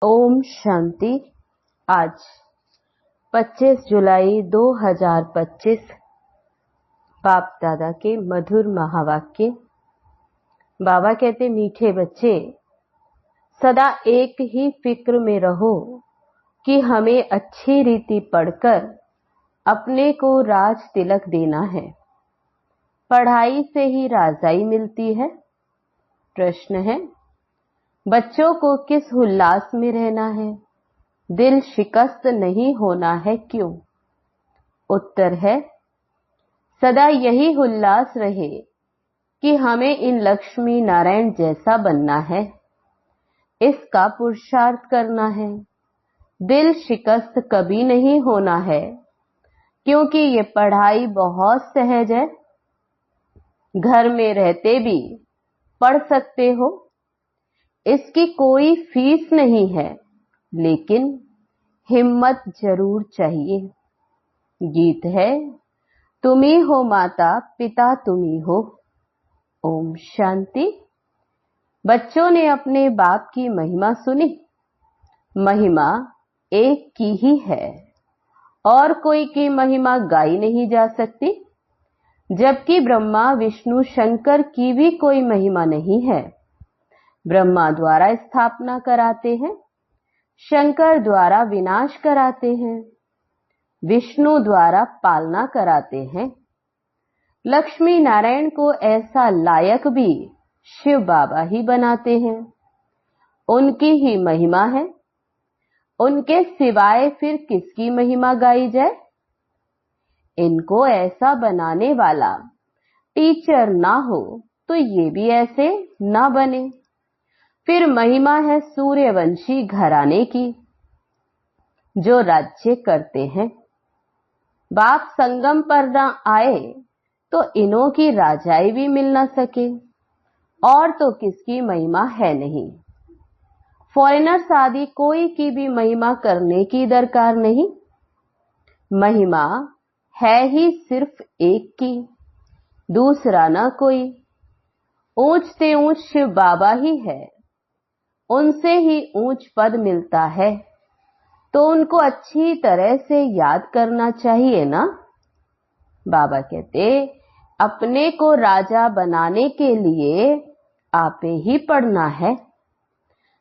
ओम शांति। आज 25 जुलाई 2025 बाप दादा के मधुर महावाक्य। बाबा कहते, मीठे बच्चे सदा एक ही फिक्र में रहो कि हमें अच्छी रीति पढ़कर अपने को राज तिलक देना है। पढ़ाई से ही राजाई मिलती है। प्रश्न है, बच्चों को किस उल्लास में रहना है? दिल शिकस्त नहीं होना है, क्यों? उत्तर है, सदा यही उल्लास रहे कि हमें इन लक्ष्मी नारायण जैसा बनना है। इसका पुरुषार्थ करना है। दिल शिकस्त कभी नहीं होना है, क्योंकि ये पढ़ाई बहुत सहज है। घर में रहते भी पढ़ सकते हो। इसकी कोई फीस नहीं है, लेकिन हिम्मत जरूर चाहिए। गीत है, तुम्ही हो माता पिता तुम्ही हो। ओम शांति। बच्चों ने अपने बाप की महिमा सुनी। महिमा एक की ही है और कोई की महिमा गाई नहीं जा सकती। जबकि ब्रह्मा विष्णु शंकर की भी कोई महिमा नहीं है। ब्रह्मा द्वारा स्थापना कराते हैं, शंकर द्वारा विनाश कराते हैं, विष्णु द्वारा पालना कराते हैं। लक्ष्मी नारायण को ऐसा लायक भी शिव बाबा ही बनाते हैं। उनकी ही महिमा है। उनके सिवाय फिर किसकी महिमा गाई जाए? इनको ऐसा बनाने वाला टीचर ना हो तो ये भी ऐसे ना बने। फिर महिमा है सूर्यवंशी घराने की, जो राज्य करते हैं। बाप संगम पर ना आए तो इन्हों की राजाई भी मिल ना सके। और तो किसकी महिमा है नहीं। फॉरेनर्स आदि कोई की भी महिमा करने की दरकार नहीं। महिमा है ही सिर्फ एक की, दूसरा ना कोई। ऊंच से ऊंच शिव बाबा ही है। उनसे ही ऊंच पद मिलता है, तो उनको अच्छी तरह से याद करना चाहिए ना। बाबा कहते, अपने को राजा बनाने के लिए आपे ही पढ़ना है।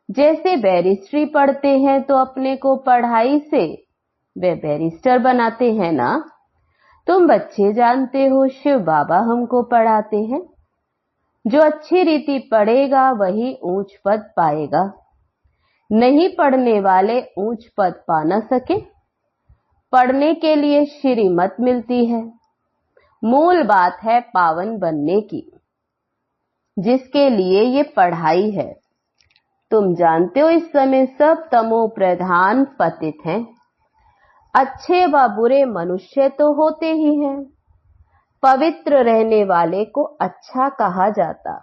जैसे बैरिस्ट्री पढ़ते हैं तो अपने को पढ़ाई से वे बैरिस्टर बनाते हैं ना। तुम बच्चे जानते हो, शिव बाबा हमको पढ़ाते हैं। जो अच्छी रीति पढ़ेगा वही ऊंच पद पाएगा। नहीं पढ़ने वाले ऊंच पद पा न सके। पढ़ने के लिए श्रीमत मिलती है। मूल बात है पावन बनने की, जिसके लिए ये पढ़ाई है। तुम जानते हो, इस समय सब तमो प्रधान पतित हैं। अच्छे व बुरे मनुष्य तो होते ही हैं। पवित्र रहने वाले को अच्छा कहा जाता।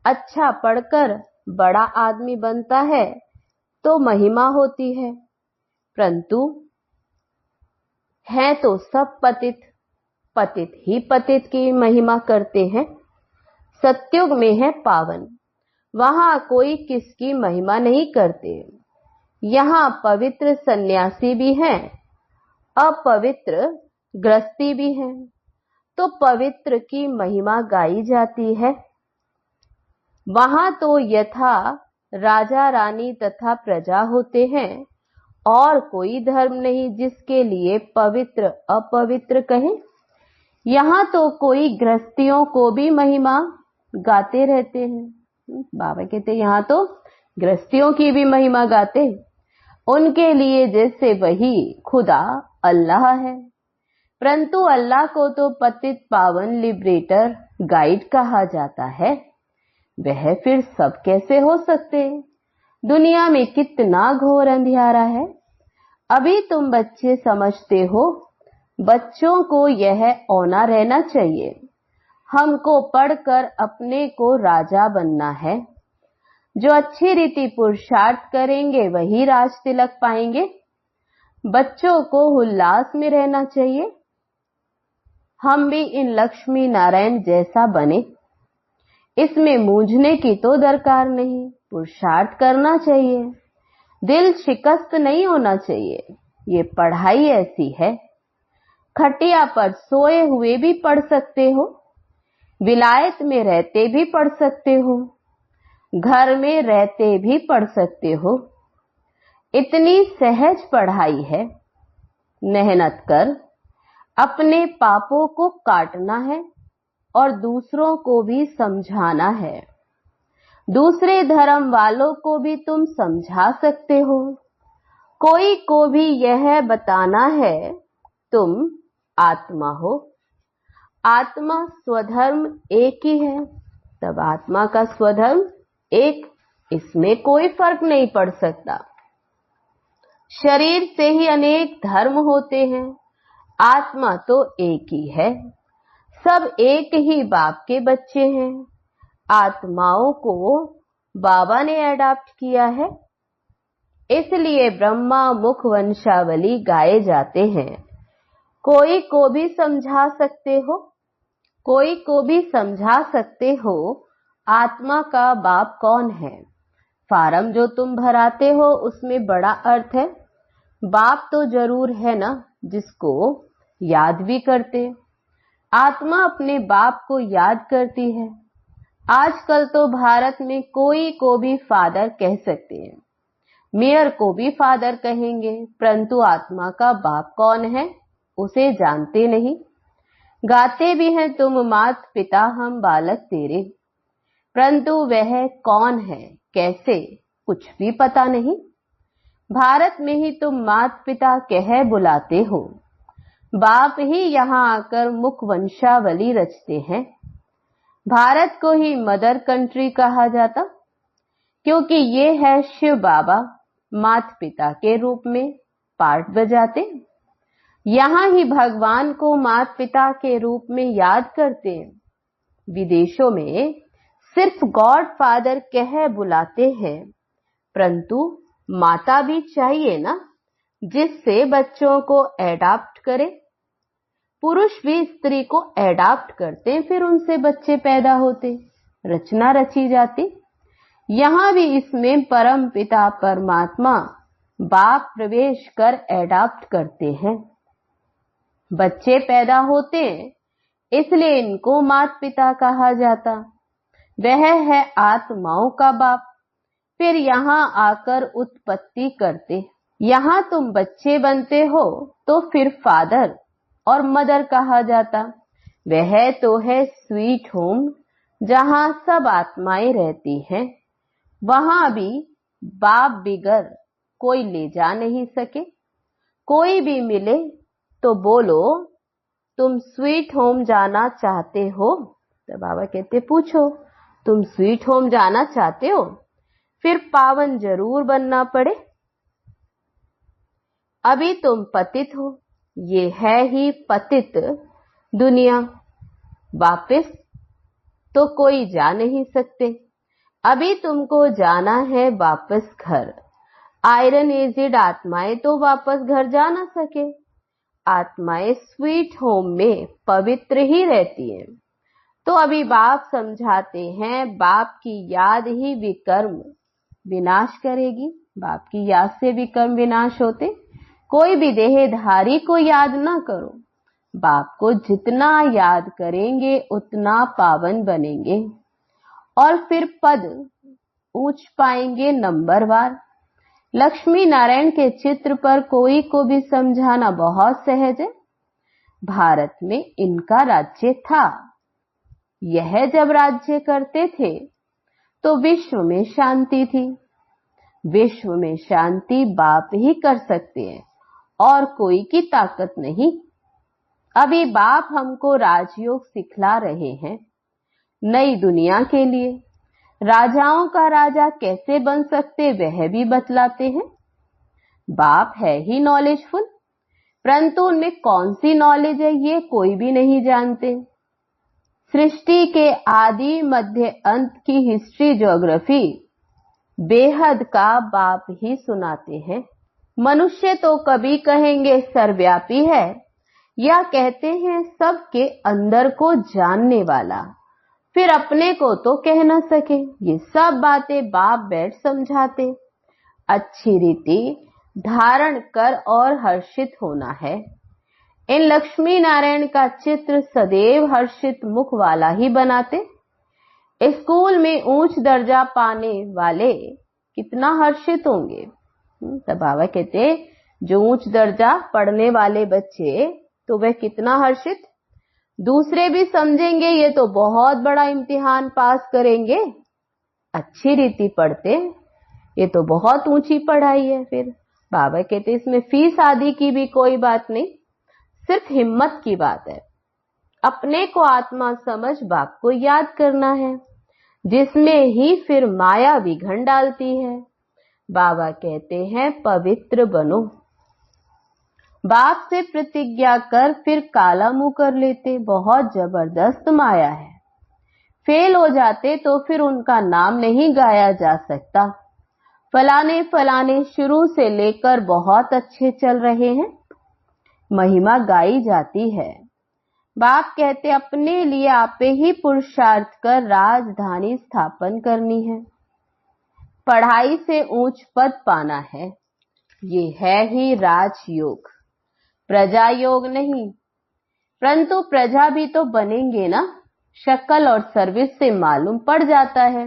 अच्छा पढ़कर बड़ा आदमी बनता है तो महिमा होती है, परंतु है तो सब पतित। पतित ही पतित की महिमा करते हैं। सत्युग में है पावन, वहां कोई किसकी महिमा नहीं करते। यहां पवित्र सन्यासी भी हैं, अपवित्र गृहस्थी भी हैं, तो पवित्र की महिमा गाई जाती है। वहां तो यथा राजा रानी तथा प्रजा होते हैं और कोई धर्म नहीं जिसके लिए पवित्र अपवित्र कहें। यहां तो कोई गृहस्थियों को भी महिमा गाते रहते हैं। बाबा कहते, यहां तो गृहस्थियों की भी महिमा गाते। उनके लिए जैसे वही खुदा अल्लाह है, परंतु अल्लाह को तो पतित पावन लिबरेटर गाइड कहा जाता है। वह फिर सब कैसे हो सकते? दुनिया में कितना घोर अंधियारा है। अभी तुम बच्चे समझते हो। बच्चों को यह औना रहना चाहिए, हमको पढ़कर अपने को राजा बनना है। जो अच्छी रीति पुरुषार्थ करेंगे वही राज तिलक पाएंगे। बच्चों को उल्लास में रहना चाहिए। हम भी इन लक्ष्मी नारायण जैसा बने। इसमें मूंझने की तो दरकार नहीं, पुरुषार्थ करना चाहिए। दिल शिकस्त नहीं होना चाहिए। ये पढ़ाई ऐसी है, खटिया पर सोए हुए भी पढ़ सकते हो, विलायत में रहते भी पढ़ सकते हो, घर में रहते भी पढ़ सकते हो। इतनी सहज पढ़ाई है। मेहनत कर, अपने पापों को काटना है और दूसरों को भी समझाना है। दूसरे धर्म वालों को भी तुम समझा सकते हो। कोई को भी यह बताना है तुम आत्मा हो। आत्मा स्वधर्म एक ही है, तब आत्मा का स्वधर्म एक, इसमें कोई फर्क नहीं पड़ सकता। शरीर से ही अनेक धर्म होते हैं, आत्मा तो एक ही है। सब एक ही बाप के बच्चे हैं। आत्माओं को बाबा ने अडॉप्ट किया है, इसलिए ब्रह्मा मुख वंशावली गाए जाते हैं। कोई को भी समझा सकते हो, कोई को भी समझा सकते हो आत्मा का बाप कौन है। फार्म जो तुम भराते हो उसमें बड़ा अर्थ है। बाप तो जरूर है ना, जिसको याद भी करते। आत्मा अपने बाप को याद करती है। आजकल तो भारत में कोई को भी फादर कह सकते हैं, मेयर को भी फादर कहेंगे, परंतु आत्मा का बाप कौन है उसे जानते नहीं। गाते भी हैं तुम मात पिता हम बालक तेरे, परंतु वह कौन है कैसे कुछ भी पता नहीं। भारत में ही तुम मात पिता कह बुलाते हो, बाप ही यहाँ आकर मुख वंशावली रचते हैं। भारत को ही मदर कंट्री कहा जाता, क्योंकि ये है शिव बाबा मात पिता के रूप में पार्ट बजाते। यहाँ ही भगवान को मात पिता के रूप में याद करते हैं। विदेशों में सिर्फ गॉड फादर कह बुलाते हैं, परंतु माता भी चाहिए ना, जिससे बच्चों को एडॉप्ट करे। पुरुष भी स्त्री को एडॉप्ट करते, फिर उनसे बच्चे पैदा होते, रचना रची जाती। यहाँ भी इसमें परम पिता परमात्मा बाप प्रवेश कर एडॉप्ट करते हैं। बच्चे पैदा होते हैं, इसलिए इनको मात पिता कहा जाता। वह है आत्माओं का बाप। फिर यहाँ आकर उत्पत्ति करते। यहाँ तुम बच्चे बनते हो तो फिर फादर और मदर कहा जाता। वह तो है स्वीट होम, जहाँ सब आत्माएं रहती हैं। वहां भी बाप बिगर कोई ले जा नहीं सके। कोई भी मिले तो बोलो तुम स्वीट होम जाना चाहते हो, तो बाबा कहते पूछो तुम स्वीट होम जाना चाहते हो, फिर पावन जरूर बनना पड़े। अभी तुम पतित हो, ये है ही पतित दुनिया, वापस तो कोई जा नहीं सकते। अभी तुमको जाना है वापस घर। आयरन एजिड आत्माएं तो वापस घर जा ना सके। आत्माएं स्वीट होम में पवित्र ही रहती हैं। तो अभी बाप समझाते हैं, बाप की याद ही विकर्म विनाश करेगी। बाप की याद से विकर्म विनाश होते। कोई भी देहधारी को याद ना करो, बाप को जितना याद करेंगे उतना पावन बनेंगे और फिर पद ऊंच पाएंगे नंबरवार। लक्ष्मी नारायण के चित्र पर कोई को भी समझाना बहुत सहज है। भारत में इनका राज्य था। यह जब राज्य करते थे तो विश्व में शांति थी। विश्व में शांति बाप ही कर सकते हैं और कोई की ताकत नहीं। अभी बाप हमको राजयोग सिखला रहे हैं नई दुनिया के लिए। राजाओं का राजा कैसे बन सकते वह भी बतलाते हैं। बाप है ही नॉलेजफुल, परंतु उनमें कौन सी नॉलेज है ये कोई भी नहीं जानते। सृष्टि के आदि मध्य अंत की हिस्ट्री ज्योग्राफी बेहद का बाप ही सुनाते हैं। मनुष्य तो कभी कहेंगे सर्वव्यापी है, या कहते हैं सबके अंदर को जानने वाला, फिर अपने को तो कह न सके। ये सब बातें बाप बैठ समझाते। अच्छी रीति धारण कर और हर्षित होना है। इन लक्ष्मी नारायण का चित्र सदैव हर्षित मुख वाला ही बनाते। स्कूल में उच्च दर्जा पाने वाले कितना हर्षित होंगे। तब बाबा कहते जो उच्च दर्जा पढ़ने वाले बच्चे तो वह कितना हर्षित, दूसरे भी समझेंगे ये तो बहुत बड़ा इम्तिहान पास करेंगे, अच्छी रीति पढ़ते, ये तो बहुत ऊंची पढ़ाई है। फिर बाबा कहते इसमें फीस आदि की भी कोई बात नहीं, सिर्फ हिम्मत की बात है। अपने को आत्मा समझ बाप को याद करना है, जिसमें ही फिर माया विघन डालती है। बाबा कहते हैं पवित्र बनो। बाप से प्रतिज्ञा कर फिर काला मुंह कर लेते, बहुत जबरदस्त माया है। फेल हो जाते तो फिर उनका नाम नहीं गाया जा सकता। फलाने फलाने शुरू से लेकर बहुत अच्छे चल रहे हैं, महिमा गाई जाती है। बाप कहते अपने लिए आपे ही पुरुषार्थ कर राजधानी स्थापन करनी है, पढ़ाई से ऊंच पद पाना है। ये है ही राजयोग, प्रजा योग नहीं। परंतु प्रजा भी तो बनेंगे ना, शक्ल और सर्विस से मालूम पड़ जाता है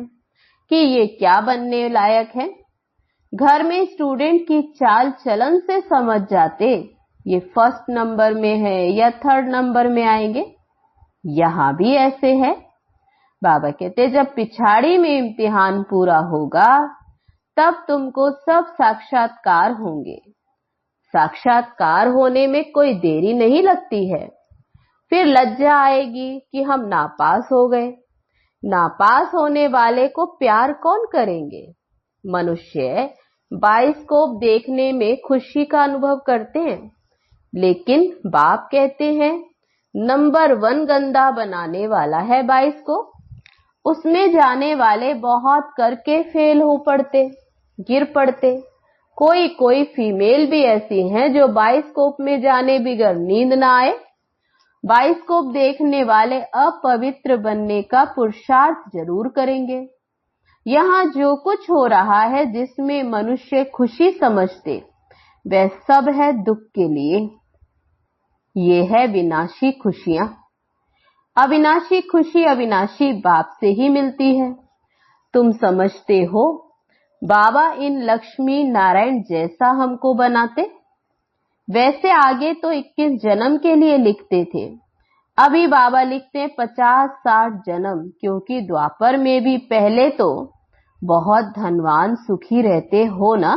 कि ये क्या बनने लायक है। घर में स्टूडेंट की चाल चलन से समझ जाते ये फर्स्ट नंबर में है या थर्ड नंबर में आएंगे। यहां भी ऐसे है। बाबा कहते जब पिछाड़ी में इम्तिहान पूरा होगा तब तुमको सब साक्षात्कार होंगे। साक्षात्कार होने में कोई देरी नहीं लगती है। फिर लज्जा आएगी कि हम नापास हो गए। नापास होने वाले को प्यार कौन करेंगे। मनुष्य बाइस्कोप देखने में खुशी का अनुभव करते हैं, लेकिन बाप कहते हैं नंबर 1 गंदा बनाने वाला है बाइस्कोप। उसमें जाने वाले बहुत करके फेल हो पड़ते, गिर पड़ते। कोई कोई फीमेल भी ऐसी हैं जो बाइस्कोप में जाने बिगर नींद ना आए। बाइस्कोप देखने वाले अपवित्र बनने का पुरुषार्थ जरूर करेंगे। यहाँ जो कुछ हो रहा है जिसमें मनुष्य खुशी समझते, वह सब है दुख के लिए। ये है विनाशी खुशियां। अविनाशी खुशी अविनाशी बाप से ही मिलती है। तुम समझते हो बाबा इन लक्ष्मी नारायण जैसा हमको बनाते, वैसे आगे तो 21 जन्म के लिए लिखते थे। अभी बाबा लिखते 50-60 जन्म, क्योंकि द्वापर में भी पहले तो बहुत धनवान सुखी रहते हो ना।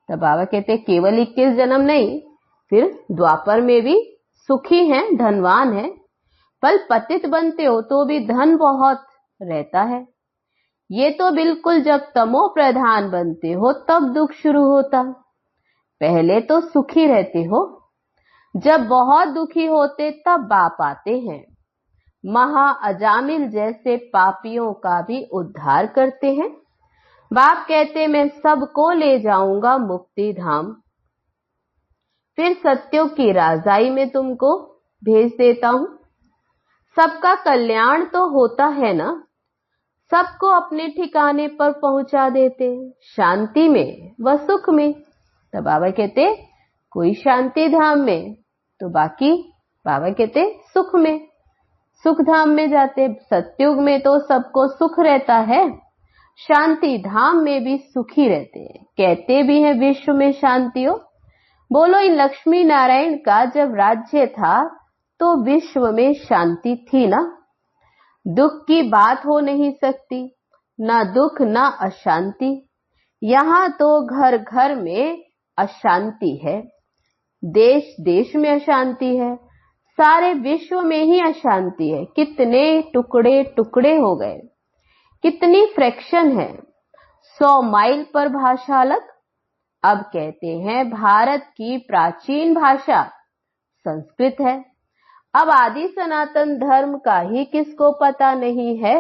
तब बाबा कहते केवल 21 जन्म नहीं, फिर द्वापर में भी सुखी हैं, धनवान है। पर पतित बनते हो तो भी धन बहुत रहता है। ये तो बिल्कुल जब तमो प्रधान बनते हो तब दुख शुरू होता। पहले तो सुखी रहते हो, जब बहुत दुखी होते तब बाप आते हैं। महा अजामिल जैसे पापियों का भी उद्धार करते हैं। बाप कहते मैं सबको ले जाऊंगा मुक्ति धाम, फिर सत्यों की राजाई में तुमको भेज देता हूं। सबका कल्याण तो होता है ना, सबको अपने ठिकाने पर पहुंचा देते, शांति में व सुख में। तब बाबा कहते कोई शांति धाम में तो बाकी बाबा कहते सुख में, सुख धाम में जाते। सत्युग में तो सबको सुख रहता है, शांति धाम में भी सुखी रहते हैं। कहते भी हैं विश्व में शांति हो। बोलो इन लक्ष्मी नारायण का जब राज्य था तो विश्व में शांति थी ना। दुख की बात हो नहीं सकती, ना दुख ना अशांति। यहाँ तो घर घर में अशांति है, देश देश में अशांति है, सारे विश्व में ही अशांति है। कितने टुकड़े टुकड़े हो गए, कितनी फ्रैक्शन है। 100 माइल पर भाषा अलग। अब कहते हैं भारत की प्राचीन भाषा संस्कृत है। अब आदि सनातन धर्म का ही किसको पता नहीं है,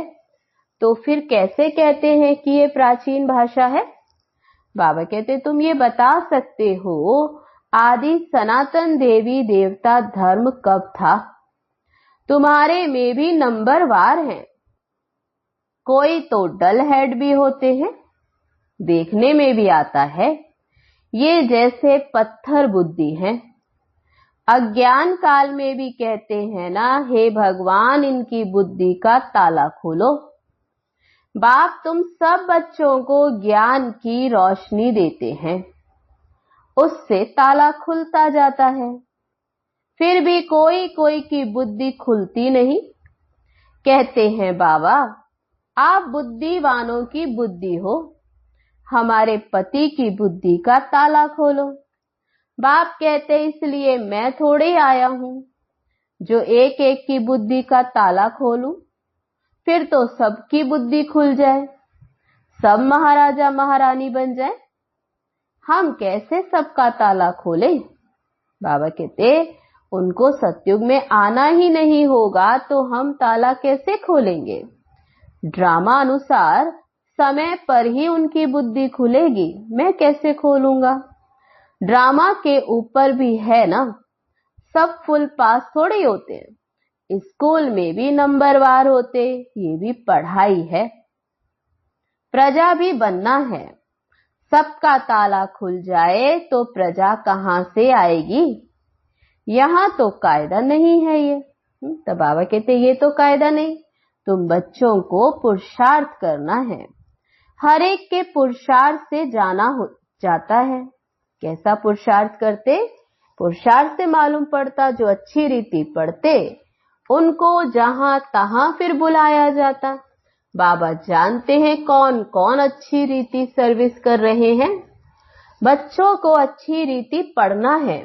तो फिर कैसे कहते हैं कि ये प्राचीन भाषा है। बाबा कहते तुम ये बता सकते हो आदि सनातन देवी देवता धर्म कब था। तुम्हारे में भी नंबरवार हैं, कोई तो डल हेड भी होते हैं। देखने में भी आता है ये जैसे पत्थर बुद्धि है। अज्ञान काल में भी कहते हैं ना, हे भगवान इनकी बुद्धि का ताला खोलो। बाप तुम सब बच्चों को ज्ञान की रोशनी देते हैं, उससे ताला खुलता जाता है। फिर भी कोई कोई की बुद्धि खुलती नहीं। कहते हैं बाबा आप बुद्धिवानों की बुद्धि हो, हमारे पति की बुद्धि का ताला खोलो। बाप कहते इसलिए मैं थोड़े आया हूं जो एक एक की बुद्धि का ताला खोलूं, फिर तो सबकी बुद्धि खुल जाए, सब महाराजा महारानी बन जाए। हम कैसे सबका ताला खोलें? बाबा कहते उनको सतयुग में आना ही नहीं होगा तो हम ताला कैसे खोलेंगे? ड्रामा अनुसार समय पर ही उनकी बुद्धि खुलेगी, मैं कैसे खोलूंगा? ड्रामा के ऊपर भी है ना, सब फुल पास थोड़े होते हैं, स्कूल में भी नंबरवार होते, ये भी पढ़ाई है। प्रजा भी बनना है, सबका ताला खुल जाए तो प्रजा कहां से आएगी? यहां तो कायदा नहीं है ये। तो बाबा कहते ये तो कायदा नहीं, तुम बच्चों को पुरुषार्थ करना है। हर एक के पुरुषार्थ से जाना हो जाता है। कैसा पुरुषार्थ करते? पुरुषार्थ से मालूम पड़ता जो अच्छी रीति पढ़ते उनको जहां तहां फिर बुलाया जाता। बाबा जानते हैं कौन कौन अच्छी रीति सर्विस कर रहे हैं। बच्चों को अच्छी रीति पढ़ना है,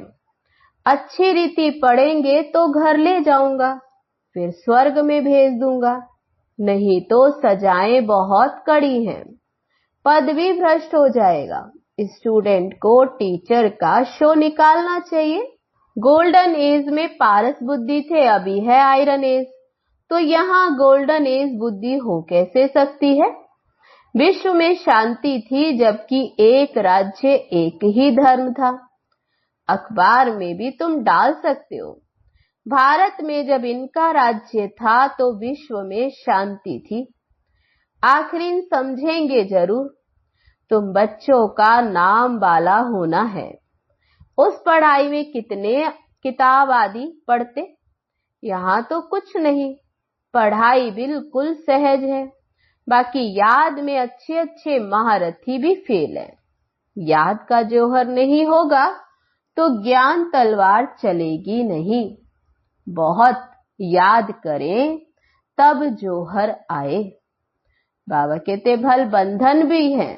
अच्छी रीति पढ़ेंगे तो घर ले जाऊंगा, फिर स्वर्ग में भेज दूंगा, नहीं तो सजाएं बहुत कड़ी हैं, पदवी भ्रष्ट हो जाएगा। स्टूडेंट को टीचर का शो निकालना चाहिए। गोल्डन एज में पारस बुद्धि थे, अभी है आयरन एज, तो यहाँ गोल्डन एज बुद्धि हो कैसे सकती है? विश्व में शांति थी जबकि एक राज्य एक ही धर्म था। अखबार में भी तुम डाल सकते हो, भारत में जब इनका राज्य था तो विश्व में शांति थी। आखिर समझेंगे जरूर, तुम बच्चों का नाम वाला होना है। उस पढ़ाई में कितने किताब आदि पढ़ते, यहाँ तो कुछ नहीं, पढ़ाई बिल्कुल सहज है। बाकी याद में अच्छे अच्छे महारथी भी फेल है। याद का जौहर नहीं होगा तो ज्ञान तलवार चलेगी नहीं। बहुत याद करें तब जौहर आए। बाबा कहते भल बंधन भी है,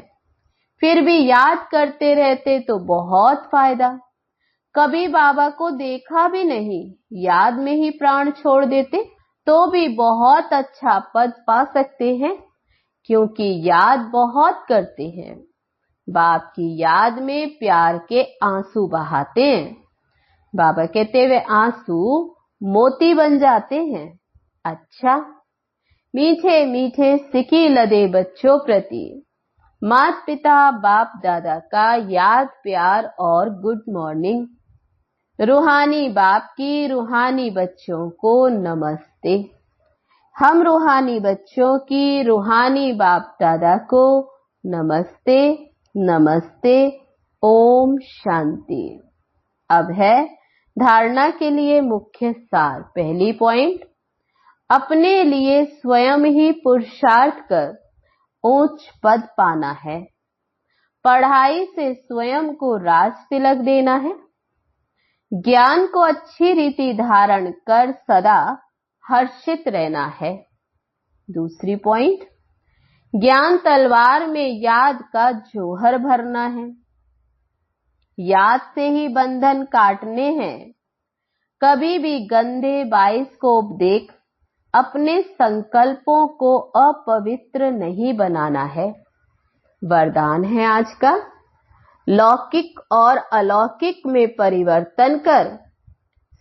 फिर भी याद करते रहते तो बहुत फायदा। कभी बाबा को देखा भी नहीं, याद में ही प्राण छोड़ देते तो भी बहुत अच्छा पद पा सकते हैं, क्योंकि याद बहुत करते हैं। बाप की याद में प्यार के आंसू बहाते हैं। बाबा कहते वे आंसू मोती बन जाते हैं। अच्छा, मीठे मीठे सिकी लदे बच्चों प्रति माता पिता बाप दादा का याद प्यार और गुड मॉर्निंग। रूहानी बाप की रूहानी बच्चों को नमस्ते। हम रूहानी बच्चों की रूहानी बाप दादा को नमस्ते नमस्ते। ओम शांति। अब है धारणा के लिए मुख्य सार। पहली पॉइंट, अपने लिए स्वयं ही पुरुषार्थ कर उच्च पद पाना है। पढ़ाई से स्वयं को राज तिलक देना है। ज्ञान को अच्छी रीति धारण कर सदा हर्षित रहना है। दूसरी पॉइंट, ज्ञान तलवार में याद का जौहर भरना है। याद से ही बंधन काटने हैं। कभी भी गंदे बाइस्कोप देख अपने संकल्पों को अपवित्र नहीं बनाना है। वरदान है आज का, लौकिक और अलौकिक में परिवर्तन कर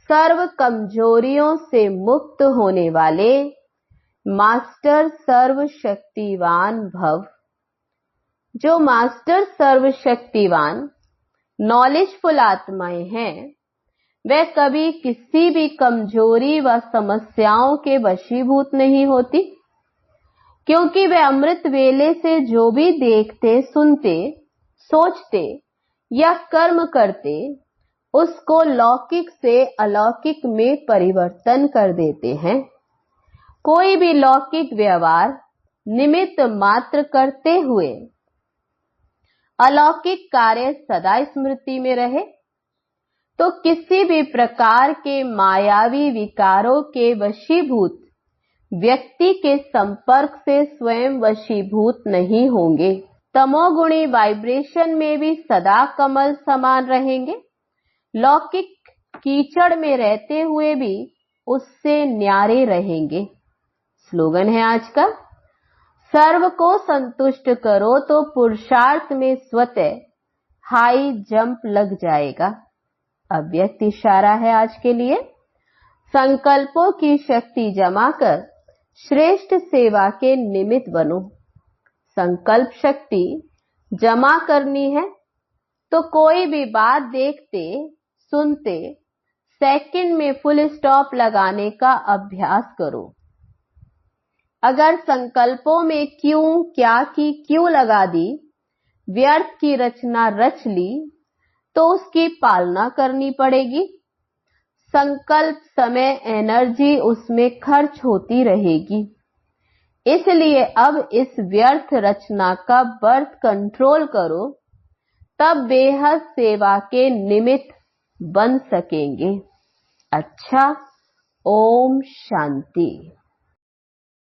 सर्व कमजोरियों से मुक्त होने वाले मास्टर सर्वशक्तिवान भव। जो मास्टर सर्वशक्तिवान नॉलेजफुल आत्माएं हैं, वे कभी किसी भी कमजोरी व समस्याओं के वशीभूत नहीं होती। क्योंकि वे अमृत वेले से जो भी देखते, सुनते, सोचते या कर्म करते, उसको लौकिक से अलौकिक में परिवर्तन कर देते हैं। कोई भी लौकिक व्यवहार निमित्त मात्र करते हुए अलौकिक कार्य सदा स्मृति में रहे, तो किसी भी प्रकार के मायावी विकारों के वशीभूत व्यक्ति के संपर्क से स्वयं वशीभूत नहीं होंगे। तमोगुणी वाइब्रेशन में भी सदा कमल समान रहेंगे। लौकिक कीचड़ में रहते हुए भी उससे न्यारे रहेंगे। स्लोगन है आज का, सर्व को संतुष्ट करो तो पुरुषार्थ में स्वतः हाई जंप लग जाएगा। अव्यक्त इशारा है आज के लिए। संकल्पों की शक्ति जमा कर श्रेष्ठ सेवा के निमित्त बनो। संकल्प शक्ति जमा करनी है तो कोई भी बात देखते, सुनते सेकंड में फुल स्टॉप लगाने का अभ्यास करो। अगर संकल्पों में क्यों, क्या की क्यों लगा दी, व्यर्थ की रचना रच ली, तो उसकी पालना करनी पड़ेगी। संकल्प, समय, एनर्जी उसमें खर्च होती रहेगी। इसलिए अब इस व्यर्थ रचना का बर्थ कंट्रोल करो, तब बेहद सेवा के निमित्त बन सकेंगे। अच्छा, ओम शांति।